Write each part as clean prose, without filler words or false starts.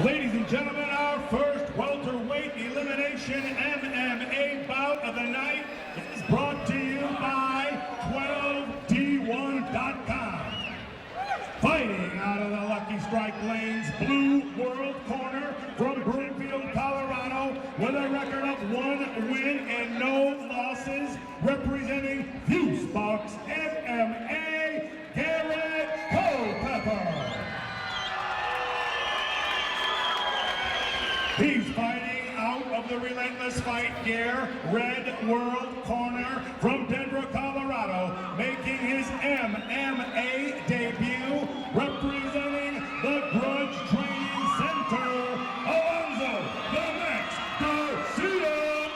Ladies and gentlemen, our first welterweight elimination MMA bout of the night is brought to you by 12d1.com. Fighting out of the Lucky Strike Lanes Blue World Corner from Broomfield, Colorado, with a record of 1 win and no losses, representing Fusebox MMA, Garrett Culpepper. He's fighting out of the Relentless Fight gear, Red World Corner from Denver, Colorado, making his MMA debut, representing the Grudge Training Center, Alonzo "The Max" Garcia.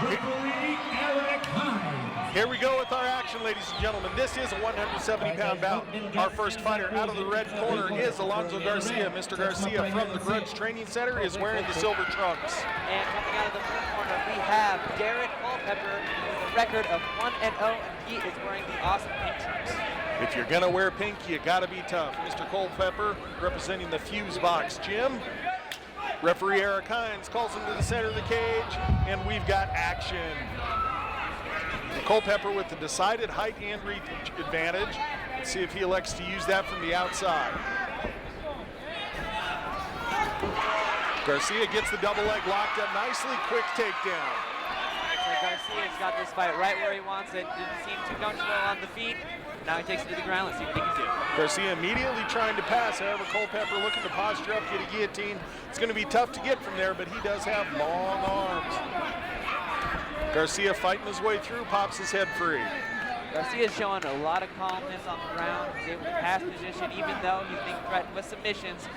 Referee Eric Hines. Here we go with our action, ladies and gentlemen. This is a 170-pound bout. Our first fighter out of the red corner is Alonzo Garcia. Mr. Garcia from the Grudge Training Center is wearing the silver trunks. And coming out of the blue corner, we have Garrett Culpepper with a record of 1-0, and he is wearing the awesome pink trunks. If you're gonna wear pink, you gotta be tough. Mr. Culpepper representing the Fusebox gym. Referee Eric Hines calls him to the center of the cage, and we've got action. Culpepper with the decided height and reach advantage. Let's see if he elects to use that from the outside. Garcia gets the double leg locked up nicely, quick takedown. So Garcia's got this fight right where he wants it. Didn't seem too comfortable on the feet. Now he takes it to the ground. Let's see what he can do. Garcia immediately trying to pass. However, Culpepper looking to posture up, get a guillotine. It's going to be tough to get from there, but he does have long arms. Garcia fighting his way through, pops his head free. Garcia's showing a lot of calmness on the ground. He's able to pass position even though he's being threatened with submissions.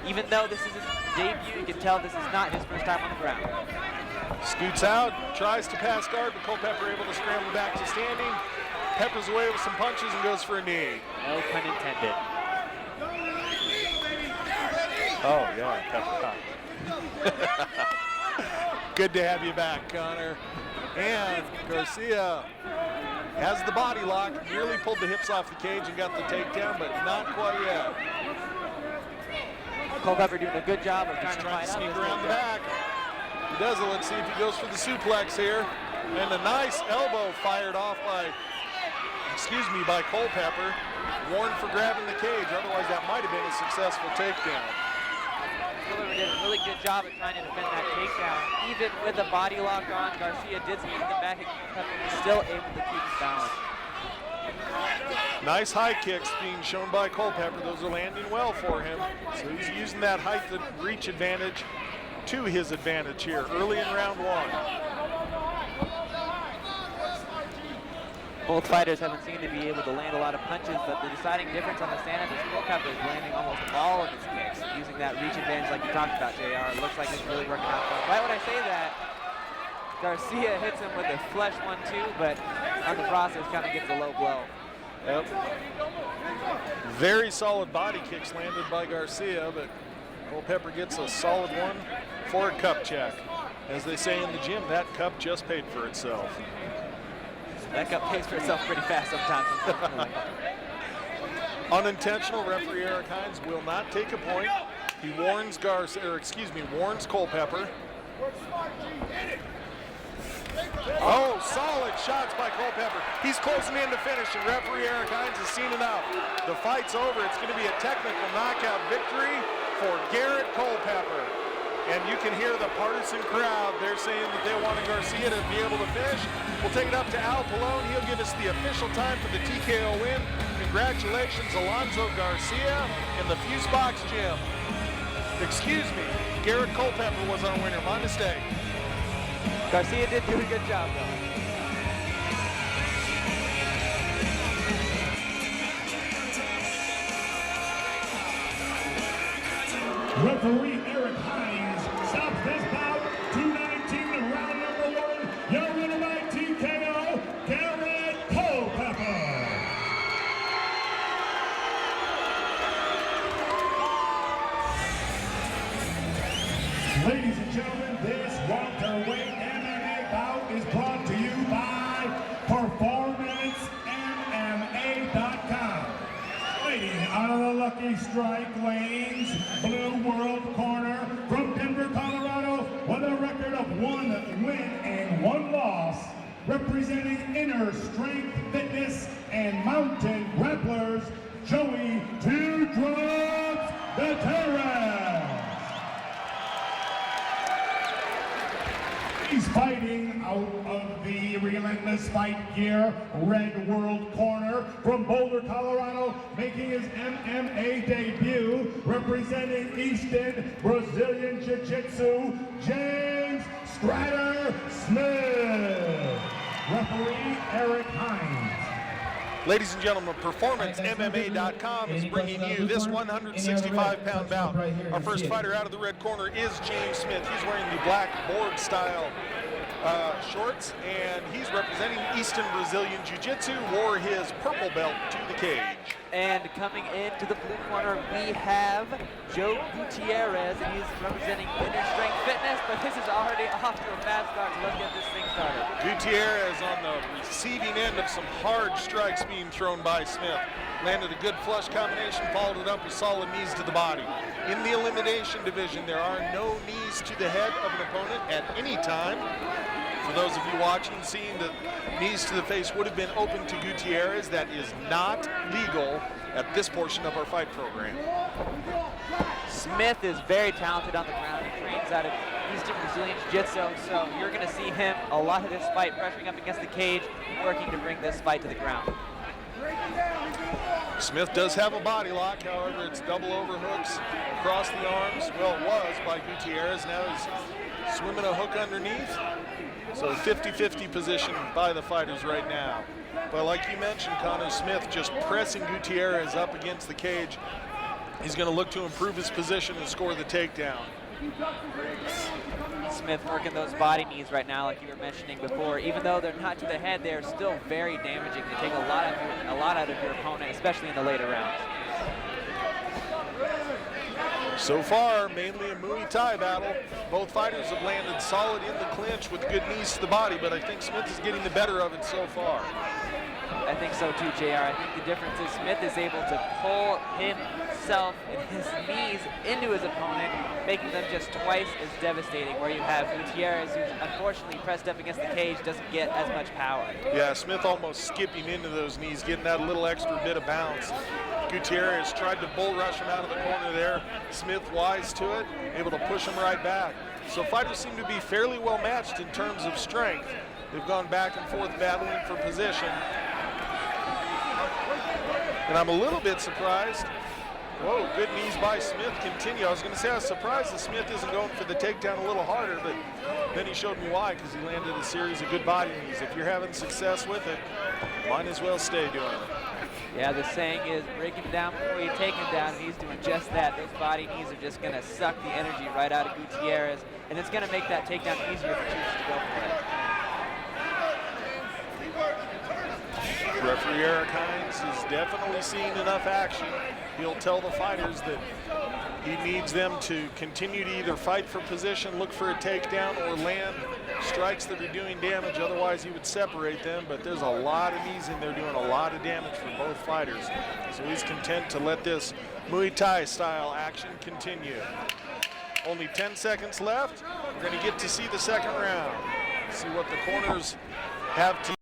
Even though this is his debut, you can tell this is not his first time on the ground. Scoots out, tries to pass guard, but Culpepper able to scramble back to standing. Peppers away with some punches and goes for a knee. No pun intended. Oh yeah, Pepper. Good to have you back, Connor. And Garcia has the body lock, nearly pulled the hips off the cage and got the takedown, but not quite yet. Culpepper doing a good job of trying to fight sneak out around the back. He does it. Let's see if he goes for the suplex here. And a nice elbow fired off by Culpepper. Warned for grabbing the cage, otherwise that might have been a successful takedown. Culpepper did a really good job at trying to defend that takedown. Even with the body lock on, Garcia did sneak the back and Culpepper was still able to keep his balance. Nice high kicks being shown by Culpepper. Those are landing well for him. So he's using that height and reach advantage to his advantage here early in round one. Both fighters haven't seemed to be able to land a lot of punches, but the deciding difference on the stand-up is Culpepper is landing almost all of his kicks, using that reach advantage like you talked about, JR. It looks like it's really working out for him. Right when I say that, Garcia hits him with a flush 1-2, but on the process kind of gets a low blow. Yep. Very solid body kicks landed by Garcia, but Culpepper gets a solid one for a cup check. As they say in the gym, that cup just paid for itself. That cup pays for itself pretty fast sometimes, unfortunately. Unintentional, referee Eric Hines will not take a point. He warns warns Culpepper. Oh, solid shots by Culpepper. He's closing in to finish, and referee Eric Hines has seen enough. The fight's over. It's going to be a technical knockout victory for Garrett Culpepper. And you can hear the partisan crowd. They're saying that they wanted Garcia to be able to finish. We'll take it up to Al Pallone. He'll give us the official time for the TKO win. Congratulations, Alonzo Garcia in the Fusebox gym. Excuse me, Garrett Culpepper was our winner. My mistake. Garcia did do a good job, though. Referee Eric Hines stops this bout. 2:19 round number 1. Your winner by TKO, Garrett Culpepper. Ladies and gentlemen, this welterweight MMA bout is brought to you by PerformanceMMA.com. Fighting out of the Lucky Strike Lanes Blue World representing Inner Strength Fitness and Mountain Grapplers, Joey Two Drops Gutierrez. He's fighting out of the Relentless Fight Gear Red World Corner from Boulder, Colorado, making his MMA debut, representing Easton Brazilian Jiu-Jitsu, James Strider Smith. Referee Eric Hines. Ladies and gentlemen, PerformanceMMA.com is bringing you this 165-pound bout. Our first fighter out of the red corner is James Smith. He's wearing the black board-style shorts, and he's representing Easton Brazilian Jiu-Jitsu, wore his purple belt to the cage. And coming into the blue corner, we have Joe Gutierrez, and he's representing Inner Strength Fitness, but this is already off to a fast start, so let's get this thing started. Gutierrez on the receiving end of some hard strikes being thrown by Smith. Landed a good flush combination, followed it up with solid knees to the body. In the elimination division, there are no knees to the head of an opponent at any time. For those of you watching, seeing that knees to the face would have been open to Gutierrez. That is not legal at this portion of our fight program. Smith is very talented on the ground. He trains out of Eastern Brazilian Jiu-Jitsu, so you're going to see him a lot of this fight pressuring up against the cage, working to bring this fight to the ground. Smith does have a body lock, however, it's double overhooks across the arms. Well, it was by Gutierrez. Now he's swimming a hook underneath. So 50-50 position by the fighters right now. But like you mentioned, Connor, Smith just pressing Gutierrez up against the cage. He's going to look to improve his position and score the takedown. Smith working those body knees right now, like you were mentioning before. Even though they're not to the head, they're still very damaging. They take a lot out of your opponent, especially in the later rounds. So far, mainly a Muay Thai battle. Both fighters have landed solid in the clinch with good knees to the body, but I think Smith is getting the better of it so far. I think so too, JR. I think the difference is Smith is able to pull himself and his knees into his opponent, making them just twice as devastating, where you have Gutierrez, who's unfortunately pressed up against the cage, doesn't get as much power. Yeah, Smith almost skipping into those knees, getting that little extra bit of bounce. Gutierrez tried to bull rush him out of the corner there. Smith wise to it, able to push him right back. So fighters seem to be fairly well matched in terms of strength. They've gone back and forth battling for position. And I'm a little bit surprised. Whoa, good knees by Smith continue. I was going to say I was surprised that Smith isn't going for the takedown a little harder, but then he showed me why, because he landed a series of good body knees. If you're having success with it, might as well stay doing it. Yeah, the saying is break him down before you take him down, and he's doing just that. Those body knees are just going to suck the energy right out of Gutierrez, and it's going to make that takedown easier if he chooses to go for it. Referee Eric Hines has definitely seen enough action. He'll tell the fighters that he needs them to continue to either fight for position, look for a takedown, or land strikes that are doing damage. Otherwise, he would separate them. But there's a lot of knees in there doing a lot of damage for both fighters. So he's content to let this Muay Thai style action continue. Only 10 seconds left. We're going to get to see the second round. See what the corners have to